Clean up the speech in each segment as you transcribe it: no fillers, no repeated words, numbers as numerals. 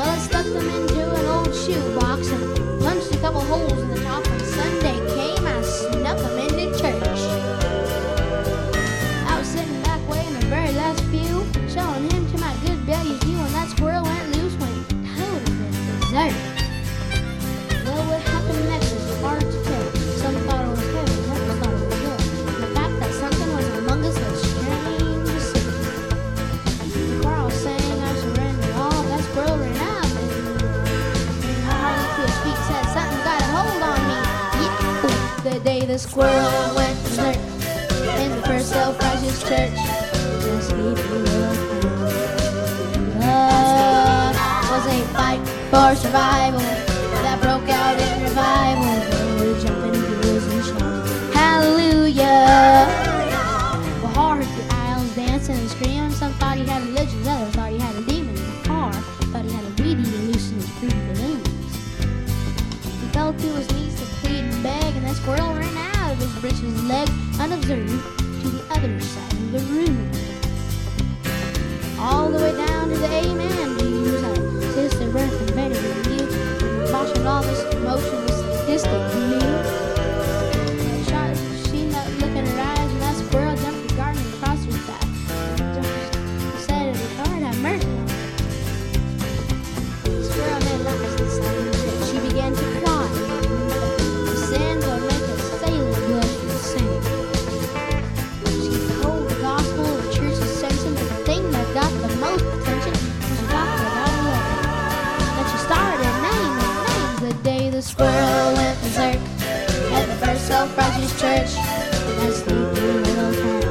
Well, I stuck them into an old shoebox and punched a couple holes in the top. When Sunday came, I snuck them into church. I was sitting back way in the very last pew, showing him to my good Betty's view, and that squirrel went loose when he totally went berserk. Well, what happened next is hard to tell. Some thought it was heaven, others thought it was hell. The fact that something was among us was strange to see. The choir was saying, I surrender all. That squirrel ran out, and hard to his feet said, something got a hold on me. Yeah. The day the squirrel went berserk in the first self-righteous church, just sleepy little love was a fight for survival that broke out in revival. They were jumping hills and shouting, hallelujah. Well, hard the aisles dancing and screaming. Some thought he had religions, others thought he had a demon in the car, thought he had a weed eating loose in his fruit balloons. He fell to his knees to plead and beg, and that squirrel ran out of his breeches leg unobserved to the other side of the room. All the way down to the amen. Jesus had Sister Bertha and Betty and you, and watching all this commotion was sadistic view. She not looking in her eyes, and that squirrel jumped the garden and crossed her back. He said, Lord, have mercy on me. The squirrel made laughs inside her chest. She began to cry. The sins would make a sailor blush and sing. She told the gospel of the church's section, but the thing that got the most attention was she talked about a wedding. Then she started naming names the day the squirrel went berserk at the first self-righteous church in that sleepy little town.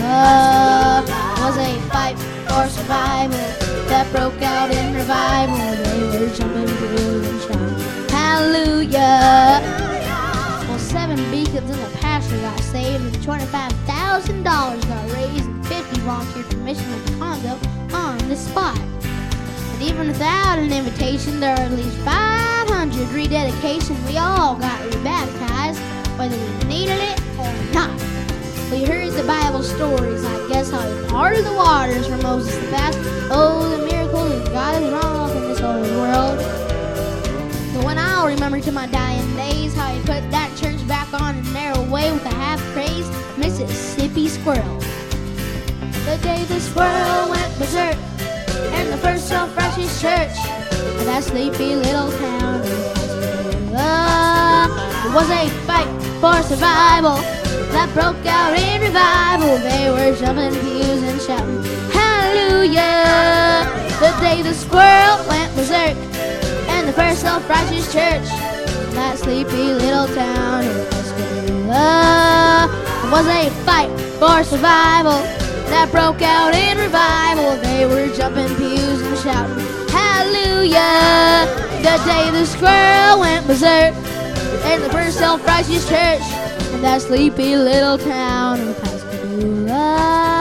Love was a fight for survival that broke out in revival. They were jumping through and shouting, hallelujah. Well, 7 beacons in the pasture got saved, and $25,000 got raised, and 50 volunteered for missions in Congo on the spot. And even without an invitation, there were at least 500 rededications. We all got rebaptized, whether we needed it or not. We heard the Bible stories, I guess, how he parted the waters for Moses to pass. Oh, the miracles that God has wrought in this old world. But when I'll remember to my dying days how he put that church back on a narrow way with a half-crazed Mississippi squirrel. The day the squirrel went berserk in the first self-righteous church in that sleepy little town. It was a fight for survival that broke out in revival. They were jumping pews and shouting, hallelujah. The day the squirrel went berserk in the first self-righteous church in that sleepy little town. It was a fight for survival that broke out in revival. They were jumping pews and shouting, hallelujah. The day the squirrel went berserk in the first self-righteous church in that sleepy little town of Pascagoula.